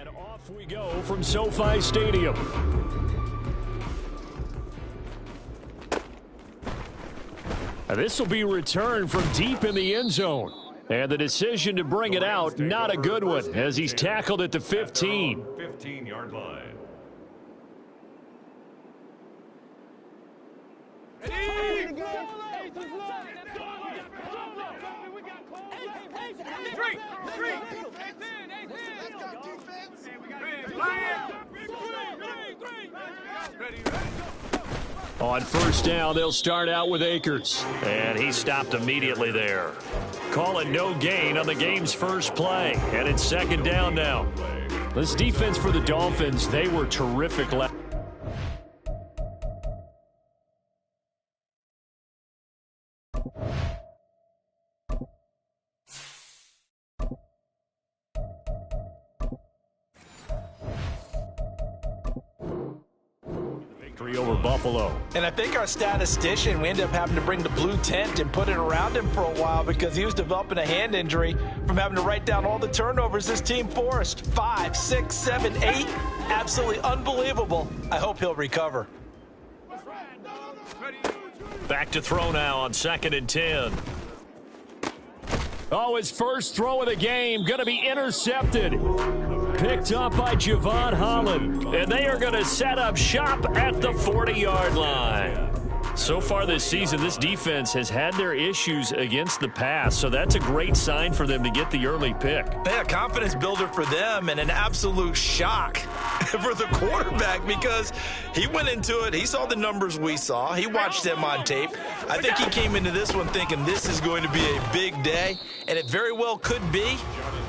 And off we go from SoFi Stadium. This will be returned from deep in the end zone. And the decision to bring it out, not a good one, as he's tackled at the 15. 15-yard line. On first down, they'll start out with Akers. And he stopped immediately there. Call it no gain on the game's first play. And it's second down now. This defense for the Dolphins, they were terrific last. Over Buffalo. And I think our statistician, we ended up having to bring the blue tent and put it around him for a while because he was developing a hand injury from having to write down all the turnovers this team forced. 5, 6, 7, 8. Absolutely unbelievable. I hope he'll recover. Back to throw now on 2nd and 10. Oh, his first throw of the game going to be intercepted. Picked up by Javon Holland. And they are going to set up shop at the 40-yard line. So far this season, this defense has had their issues against the pass, so that's a great sign for them to get the early pick. Yeah, confidence builder for them and an absolute shock for the quarterback because he went into it. He saw the numbers we saw. He watched them on tape. I think he came into this one thinking this is going to be a big day, and it very well could be.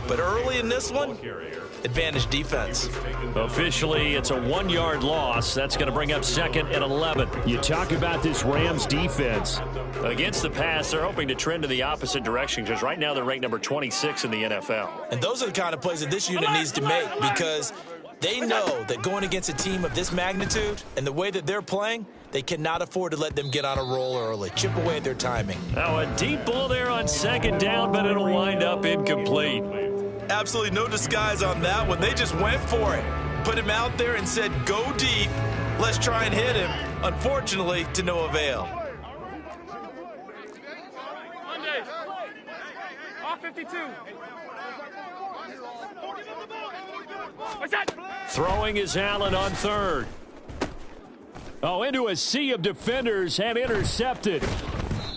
But early in this one, advantage defense. Officially, it's a 1-yard loss. That's going to bring up 2nd and 11. You talk about this Rams defense. Against the pass, they're hoping to trend in the opposite direction because right now they're ranked number 26 in the NFL. And those are the kind of plays that this unit needs to make because they know that going against a team of this magnitude and the way that they're playing, they cannot afford to let them get on a roll early. Chip away at their timing. Now a deep ball there on 2nd down, but it'll wind up incomplete. Absolutely no disguise on that one. They just went for it. Put him out there and said, go deep. Let's try and hit him. Unfortunately, to no avail. Monday. Off 52. What's that? Throwing is Allen on 3rd. Oh, into a sea of defenders and intercepted.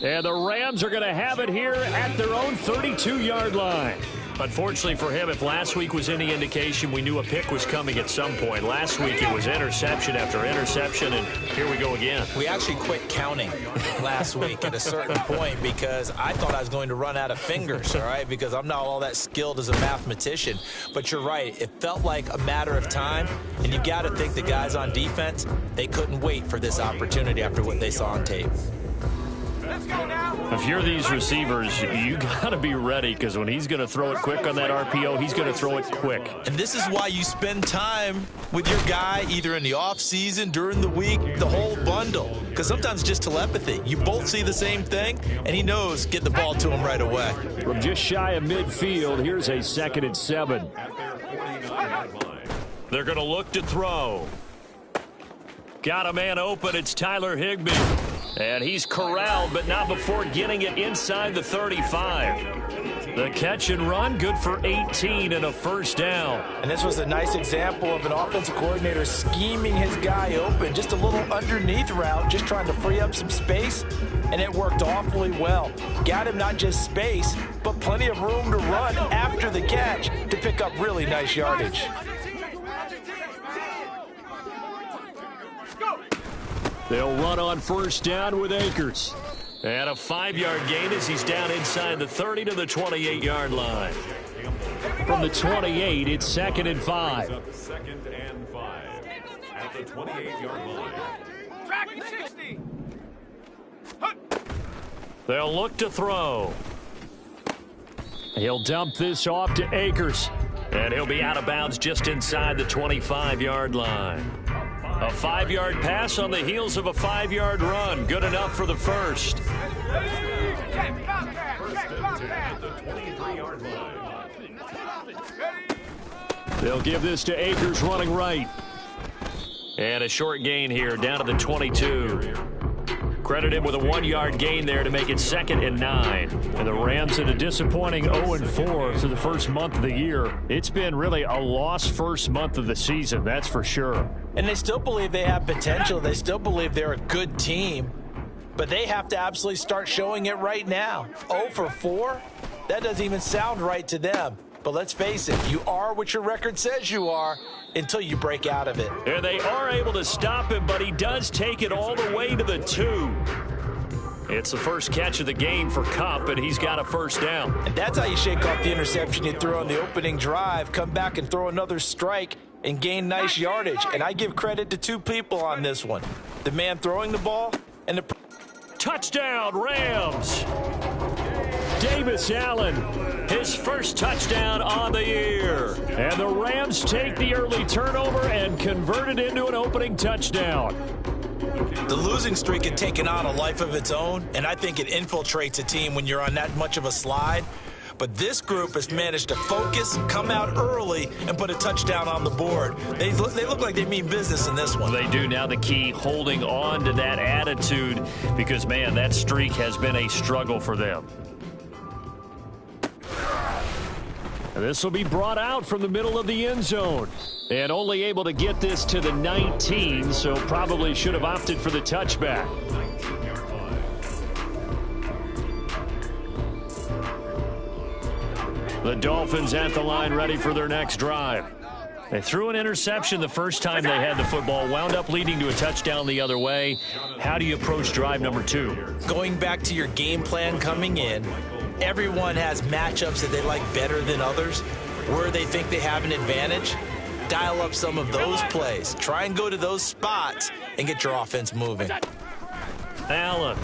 And the Rams are going to have it here at their own 32-yard line. Unfortunately for him, if last week was any indication, we knew a pick was coming at some point. Last week it was interception after interception, and here we go again. We actually quit counting last week at a certain point because I thought I was going to run out of fingers, all right, because I'm not all that skilled as a mathematician. But you're right. It felt like a matter of time, and you got to think the guys on defense, they couldn't wait for this opportunity after what they saw on tape. If you're these receivers, you got to be ready because when he's going to throw it quick on that RPO, he's going to throw it quick. And this is why you spend time with your guy either in the offseason, during the week, the whole bundle. Because sometimes just telepathy. You both see the same thing, and he knows get the ball to him right away. From just shy of midfield, here's a 2nd and 7. They're going to look to throw. Got a man open. It's Tyler Higbee. And he's corralled, but not before getting it inside the 35. The catch and run, good for 18 and a first down. And this was a nice example of an offensive coordinator scheming his guy open. Just a little underneath route, just trying to free up some space, and it worked awfully well. Got him not just space, but plenty of room to run after the catch to pick up really nice yardage. They'll run on first down with Akers. And a 5-yard gain as he's down inside the 30 to the 28-yard line. From the 28, it's 2nd and 5. 2nd and 5 at the 28-yard line. Tracking 60. They'll look to throw. He'll dump this off to Akers. And he'll be out of bounds just inside the 25-yard line. A 5-yard pass on the heels of a 5-yard run. Good enough for the first. First and 10 at the 23-yard line. They'll give this to Akers running right. And a short gain here down to the 22. Credit him with a 1-yard gain there to make it 2nd and 9. And the Rams in a disappointing 0-4 through the first month of the year. It's been really a lost first month of the season, that's for sure. And they still believe they have potential. They still believe they're a good team. But they have to absolutely start showing it right now. 0-4? That doesn't even sound right to them. But let's face it, you are what your record says you are until you break out of it. And they are able to stop him, but he does take it all the way to the 2. It's the first catch of the game for Kupp, and he's got a first down. And that's how you shake off the interception you threw on the opening drive, come back and throw another strike and gain nice yardage. And I give credit to 2 people on this one. The man throwing the ball and the... Touchdown, Rams! Davis Allen, his first touchdown on the year. And the Rams take the early turnover and convert it into an opening touchdown. The losing streak had taken on a life of its own, and I think it infiltrates a team when you're on that much of a slide. But this group has managed to focus, come out early, and put a touchdown on the board. They look like they mean business in this one. They do. Now the key, holding on to that attitude, because, man, that streak has been a struggle for them. This will be brought out from the middle of the end zone. And only able to get this to the 19, so probably should have opted for the touchback. The Dolphins at the line, ready for their next drive. They threw an interception the first time they had the football, wound up leading to a touchdown the other way. How do you approach drive number 2? Going back to your game plan coming in, everyone has matchups that they like better than others, where they think they have an advantage. Dial up some of those plays. Try and go to those spots and get your offense moving. Allen.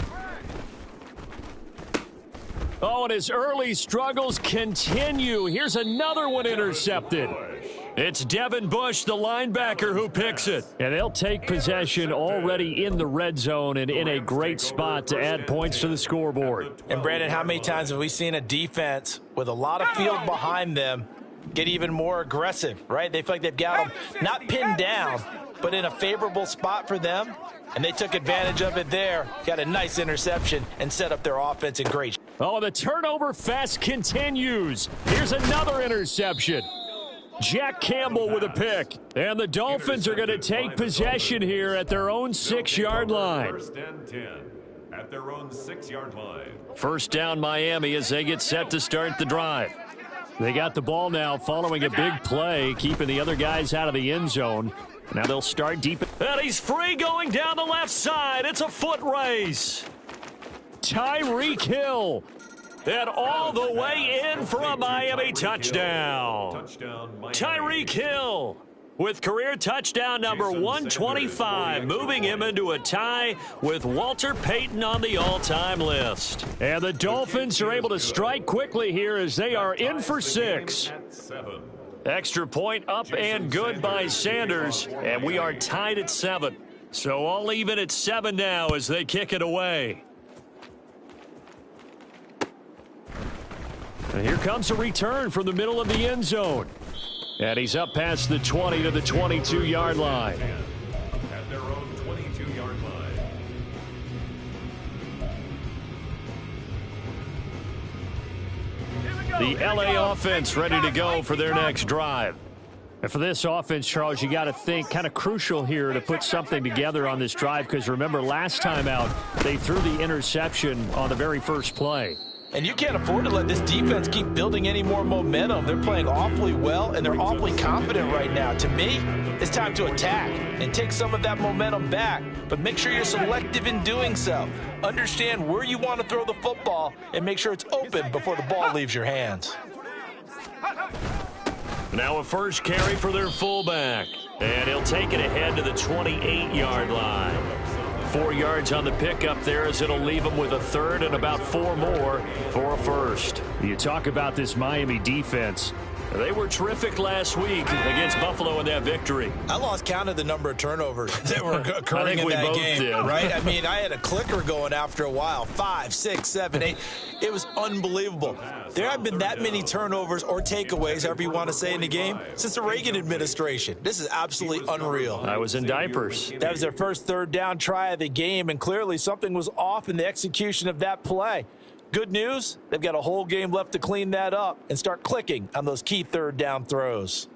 Oh, and his early struggles continue. Here's another one intercepted. It's Devin Bush, the linebacker, who picks it. And they'll take possession already in the red zone and in a great spot to add points to the scoreboard. And, Brandon, how many times have we seen a defense with a lot of field behind them get even more aggressive, right? They feel like they've got them not pinned down, but in a favorable spot for them. And they took advantage of it there. Got a nice interception and set up their offense in great. Oh, the turnover fest continues. Here's another interception. Jack Campbell with a pick. And the Dolphins are going to take possession here at their own 6-yard line. First and 10 at their own 6-yard line. First down Miami as they get set to start the drive. They got the ball now following a big play, keeping the other guys out of the end zone. Now they'll start deep. And he's free going down the left side. It's a foot race. Tyreek Hill. And all the way in for a Miami touchdown. Tyreek Hill with career touchdown number 125, moving him into a tie with Walter Payton on the all-time list. And the Dolphins are able to strike quickly here as they are in for 6. Extra point up and good by Sanders, and we are tied at 7. So all even at 7 now as they kick it away. And here comes a return from the middle of the end zone. And he's up past the 20 to the 22-yard line. At their own 22-yard line. The LA offense ready to go for their next drive. And for this offense, Charles, you got to think kind of crucial here to put something together on this drive, because remember last time out they threw the interception on the very first play. And you can't afford to let this defense keep building any more momentum. They're playing awfully well, and they're awfully confident right now. To me, it's time to attack and take some of that momentum back. But make sure you're selective in doing so. Understand where you want to throw the football and make sure it's open before the ball leaves your hands. Now a first carry for their fullback. And he'll take it ahead to the 28-yard line. 4 yards on the pickup there as it'll leave them with a third and about 4 more for a first. You talk about this Miami defense. They were terrific last week against Buffalo in that victory. I lost count of the number of turnovers that were occurring in that game, did. right? I mean, I had a clicker going after a while. 5, 6, 7, 8. It was unbelievable. There have been that many turnovers or takeaways, however you want to say, in the game since the Reagan administration. This is absolutely unreal. I was in diapers. That was their first third down try of the game, and clearly something was off in the execution of that play. Good news, they've got a whole game left to clean that up and start clicking on those key third down throws.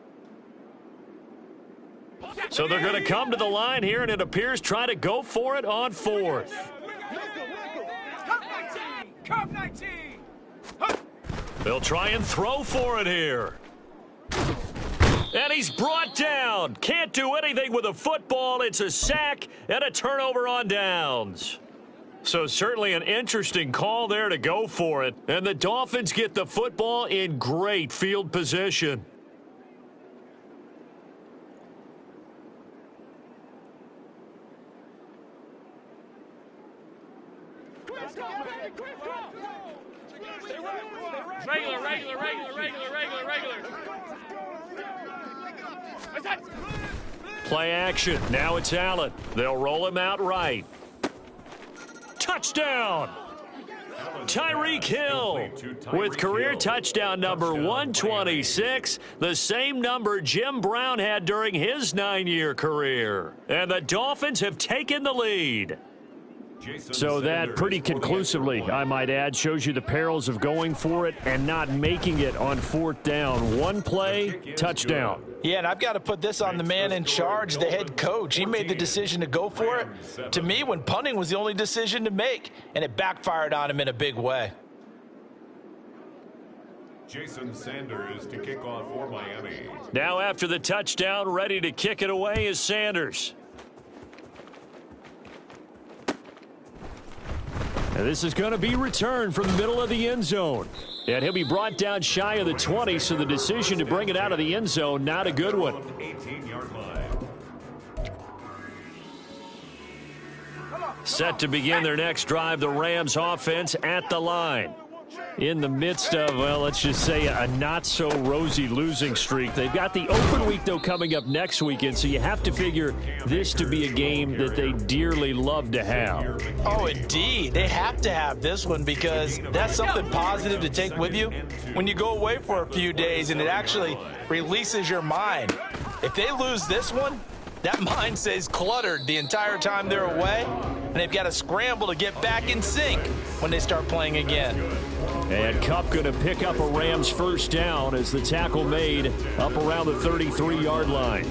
So they're going to come to the line here, and it appears try to go for it on 4th. Cup 19. They'll try and throw for it here. And he's brought down. Can't do anything with a football. It's a sack and a turnover on downs. So certainly an interesting call there to go for it. And the Dolphins get the football in great field position. Regular. Play action. Now it's Allen. They'll roll him out right. Touchdown! Tyreek Hill with career touchdown number 126, the same number Jim Brown had during his 9-year career. And the Dolphins have taken the lead. So that pretty conclusively, I might add, shows you the perils of going for it and not making it on 4th down. One play, touchdown. Yeah, and I've got to put this on the man in charge, the head coach. He made the decision to go for it. To me, when punting was the only decision to make, and it backfired on him in a big way. Jason Sanders to kick off for Miami. Now after the touchdown, ready to kick it away is Sanders. And this is going to be returned from the middle of the end zone. And he'll be brought down shy of the 20, so the decision to bring it out of the end zone, not a good one. 18-yard line. Set to begin their next drive, the Rams offense at the line. In the midst of, well, let's just say a not-so-rosy losing streak. They've got the open week, though, coming up next weekend, so you have to figure this to be a game that they dearly love to have. Oh, indeed. They have to have this one because that's something positive to take with you when you go away for a few days, and it actually releases your mind. If they lose this one, that mind stays cluttered the entire time they're away, and they've got to scramble to get back in sync when they start playing again. And Kupp going to pick up a Rams first down as the tackle made up around the 33-yard line.